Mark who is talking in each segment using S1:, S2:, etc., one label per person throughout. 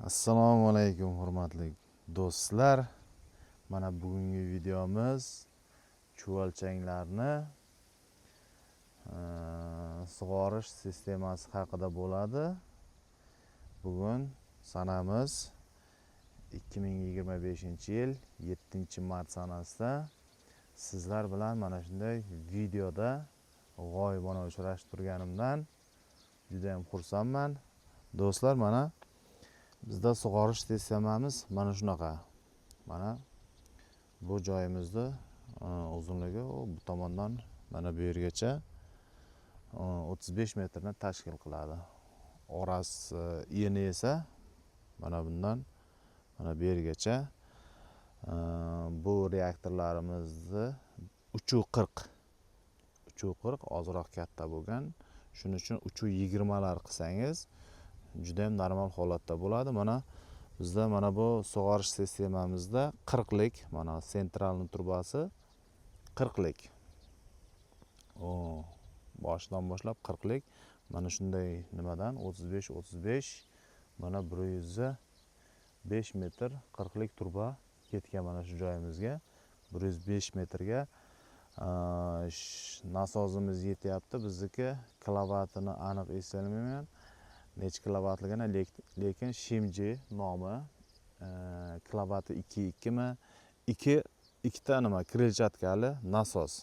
S1: Assalomu alaykum hurmatli do'stlar. Mana bugungi videomiz chuvalchanglarni sug'orish sistemasi haqida bo'ladi. Bugun sanamiz 2025-yil 7-mart sanasida sizlar bilan mana shunday videoda g'oyibona uchrashib turganimdan juda ham xursandman. Do'stlar, mana bizda sug'orish sistemamiz mana shunaqa. Mana bu joyimizni uzunligi bu tomondan mana bu yergacha 35 metrni tashkil qiladi. Orasi eni esa mana bundan mana bu yergacha. Bu reaktorlarimizni 340 ozroq katta bo'lgan. Shuning uchun 320 lar qilsangiz juda ham normal holatda bo'ladi. Mana bizda mana bu sug'orish sistemamizda 40 lik, mana sentralni turbasi 40 lik. Boshidan boshlab 40 lik. Mana shunday nimadan 35 mana 105 metr 40 lik turba ketgan mana shu joyimizga. 105 metrga nasosimiz yetyapti. Bizniki kilovatini aniq eslolmayman. Necha kilovatligini, lekin Shimji nomi kilovati 2.2 mi? 2 nima krelchatkali nasos.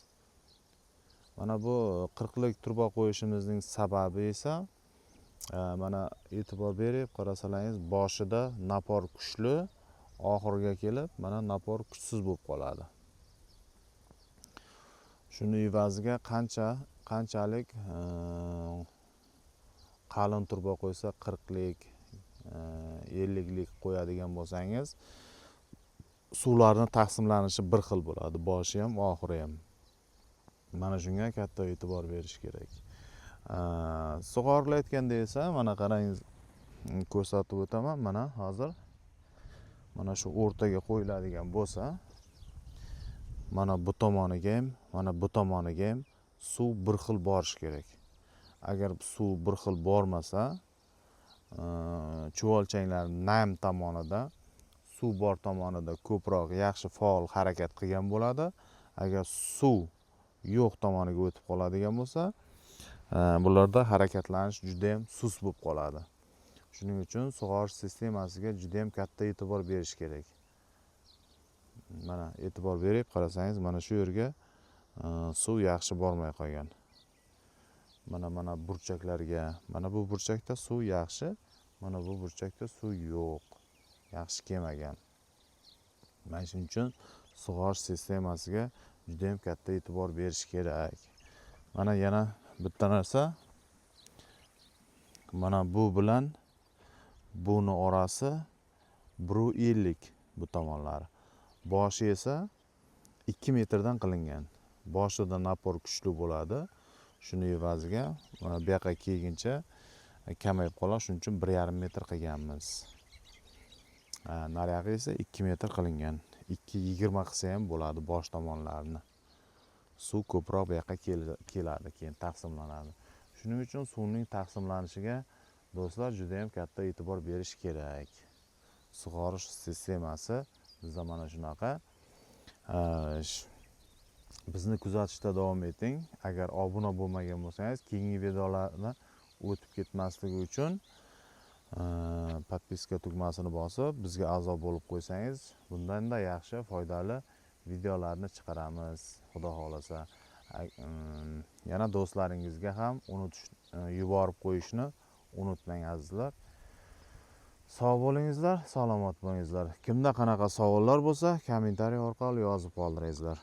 S1: Mana bu 40 lik turba qo'yishimizning sababi esa mana e'tibor berib qarasalaringiz, boshida napor kuchli, oxiriga kelib mana napor kuchsiz bo'lib qoladi. Shuni evaziga qanchalik qalin turba qo'ysa 40 lik, 50 lik qo'yadigan bo'lsangiz, suvlarni taqsimlanishi bir xil bo'ladi, boshi ham, oxiri ham. Mana shunga katta e'tibor berish kerak. Sug'orilayotganda esa mana qarangiz, ko'rsatib o'taman. Mana hozir mana shu o'rtaga qo'yiladigan bo'lsa, mana bu tomoniga ham, mana bu tomoniga ham suv bir xil borish kerak. Agar suv bir xil bormasa, chuvalchanglar nam tomonida, suv bor tomonida ko'proq yaxshi faol harakat qilgan bo'ladi. Agar suv yo'q tomoniga o'tib qoladigan bo'lsa, bularda harakatlanish juda ham sust bo'lib qoladi. Shuning uchun sug'orish sistemasiga juda ham katta e'tibor berish kerak. Mana e'tibor berib qarasangiz, mana shu yerga suv yaxshi bormay qolgan. Mana burchaklarga, mana bu burchakda suv yaxshi, mana bu burchakda suv yo'q, yaxshi kelmagan. Mana shuning uchun sug'orish sistemasiga juda ham katta e'tibor berish kerak. Mana yana bitta narsa, mana bu bilan buni orasi 1.50 bu tomonlari. Boshi esa 2 metrdan qilingan. Boshida napor kuchli bo'ladi. Shuni evaziga mana bu yoqqa kelguncha kamayib qoladi. Shuning uchun 1.5 metr qilganmiz. Naryoqi esa 2 metr qilingan. 2.20 qilsa ham bo'ladi bosh tomonlarini. Suv ko'proq bu yoqqa keladi, keyin taqsimlanadi. Shuning uchun suvning taqsimlanishiga do'stlar juda ham katta e'tibor berish kerak. Sug'orish sistemasi bizda mana shunaqa. Bizni kuzatishda davom eting. Agar obuna bo'lmagan bo'lsangiz, keyingi videolarni o'tib ketmasligi uchun podpiska tugmasini bosib, bizga a'zo bo'lib qo'ysangiz, bundan-da yaxshi, foydali videolarni chiqaramiz, xudo xolasa. Yana do'stlaringizga ham yuborib qo'yishni unutmang azizlar. Sog' bo'lingizlar, salomat bo'lingizlar. Kimda qanaqa savollar bo'lsa, kommentariy orqali yozib qoldiringizlar.